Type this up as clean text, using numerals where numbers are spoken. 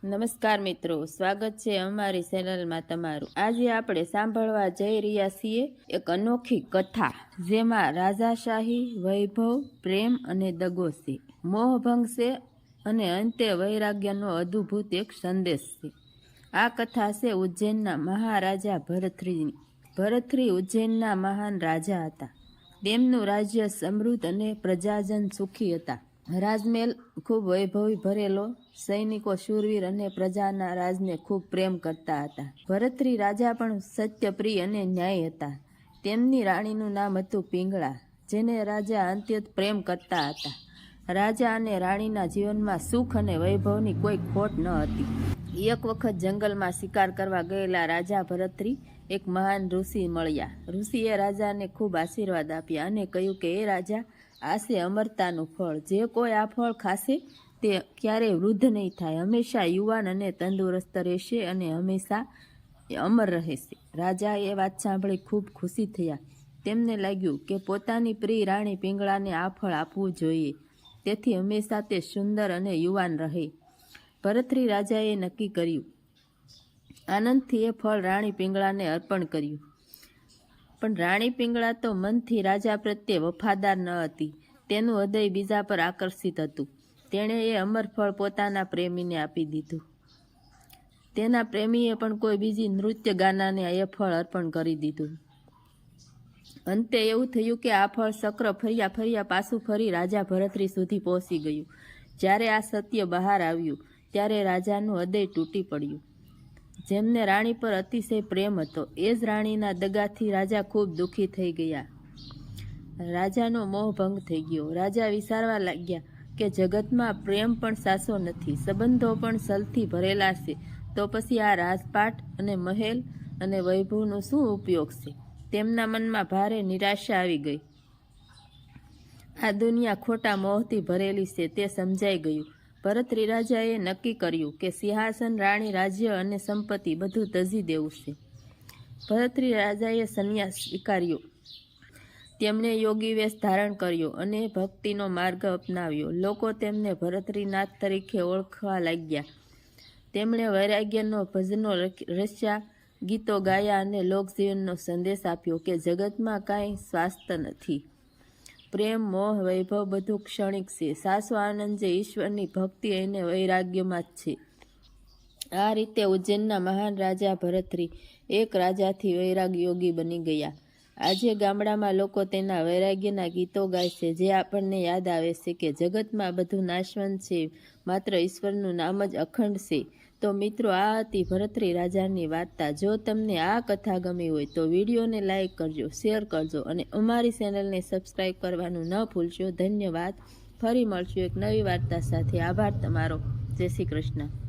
નમસ્કાર મિત્રો, સ્વાગત છે અમારી ચેનલમાં તમારું। આજે આપણે સાંભળવા જઈ રહ્યા છીએ એક અનોખી કથા, જેમાં રાજાશાહી, વૈભવ, પ્રેમ અને દગો છે, મોહભંગ છે અને અંતે વૈરાગ્યનો અદ્ભુત એક સંદેશ છે। આ કથા છે ઉજ્જૈનના મહારાજા ભરથરીની। ભરથરી ઉજ્જૈનના મહાન રાજા હતા। તેમનું રાજ્ય સમૃદ્ધ અને પ્રજાજન સુખી હતા। રાજમહેલ ખૂબ વૈભવી ભરેલો, સૈનિકો શૂરવીર અને પ્રજાના રાજને ખૂબ પ્રેમ કરતા હતા। ભરથરી રાજા પણ સત્યપ્રિય અને ન્યાયી હતા। તેમની રાણીનું નામ હતું પિંગળા, જેને રાજા અત્યંત પ્રેમ કરતા હતા। રાજા અને રાણીના જીવનમાં સુખ અને વૈભવની કોઈ ખોટ ન હતી। એક વખત જંગલમાં શિકાર કરવા ગયેલા રાજા ભરથરી એક મહાન ઋષિ મળ્યા। ઋષિએ રાજાને ખૂબ આશીર્વાદ આપ્યા અને કહ્યું કે, એ રાજા, આ છે અમરતાનું ફળ। જે કોઈ આ ફળ ખાશે તે ક્યારેય વૃદ્ધ નહીં થાય, હંમેશા યુવાન અને તંદુરસ્ત રહેશે અને હંમેશા અમર રહેશે। રાજાએ એ વાત સાંભળી ખૂબ ખુશી થયા। તેમને લાગ્યું કે પોતાની પ્રિય રાણી પિંગળાને આ ફળ આપવું જોઈએ, તેથી હંમેશા તે સુંદર અને યુવાન રહે। ભરથરી રાજાએ નક્કી કર્યું। આનંદથી એ ફળ રાણી પિંગળાને અર્પણ કર્યું। પણ રાણી પિંગળા તો મનથી રાજા પ્રત્યે વફાદાર ન હતી। તેનું હૃદય બીજા પર આકર્ષિત હતું। તેણે એ અમર ફળ પોતાના પ્રેમીને આપી દીધું। તેના પ્રેમીએ પણ કોઈ બીજી નૃત્ય ગાનાને એ ફળ અર્પણ કરી દીધું। અંતે એવું થયું કે આ ફળ ચક્ર ફર્યા ફર્યા પાછું ફરી રાજા ભરથરી સુધી પહોંચી ગયું। જ્યારે આ સત્ય બહાર આવ્યું ત્યારે રાજાનું હૃદય તૂટી પડ્યું। જેમને રાણી પર અતિશય પ્રેમ હતો, એ જ રાણીના દગાથી રાજા ખૂબ દુઃખી થઈ ગયા। રાજાનો મોહ ભંગ થઈ ગયો। રાજા વિચારવા લાગ્યા કે જગતમાં પ્રેમ પણ સાચો નથી, સંબંધો પણ છલથી ભરેલા છે, તો પછી આ રાજપાટ અને મહેલ અને વૈભવનો શું ઉપયોગ છે? તેમના મનમાં ભારે નિરાશા આવી ગઈ। આ દુનિયા ખોટા મોહથી ભરેલી છે તે સમજાઈ ગયું। ભરથરી રાજાએ નક્કી કર્યું કે સિંહાસન, રાણી, રાજ્ય અને સંપત્તિ બધું ત્યજી દેવું છે। ભરથરી રાજાએ સંન્યાસ સ્વીકાર્યો। તેમણે યોગી વેશ ધારણ કર્યો અને ભક્તિનો માર્ગ અપનાવ્યો। લોકો તેમને ભરથરીનાથ તરીકે ઓળખવા લાગ્યા। તેમણે વૈરાગ્યનો ભજનો રચ્યા, ગીતો ગાયા અને લોકજીવનનો સંદેશ આપ્યો કે જગતમાં કાંઈ શાશ્વત નથી। પ્રેમ, મોહ, વૈભવ બધું ક્ષણિક છે। સાચો આનંદ જે ઈશ્વરની ભક્તિ અને વૈરાગ્યમાં જ છે। આ રીતે ઉજ્જૈનના મહાન રાજા ભરથરી એક રાજાથી વૈરાગ યોગી બની ગયા। આજે ગામડામાં લોકો તેના વૈરાગ્યના ગીતો ગાય છે, જે આપણને યાદ આવે છે કે જગતમાં બધું નાશવંત છે, માત્ર ઈશ્વરનું નામ જ અખંડ છે। તો મિત્રો, આ હતી ભરથરી રાજાની વાર્તા। જો તમને આ કથા ગમી હોય તો વિડીયોને લાઈક કરજો, શેર કરજો અને અમારી ચેનલને સબસ્ક્રાઈબ કરવાનું ન ભૂલશો। ધન્યવાદ। ફરી મળશું એક નવી વાર્તા સાથે। આભાર તમારો। જય શ્રી કૃષ્ણ।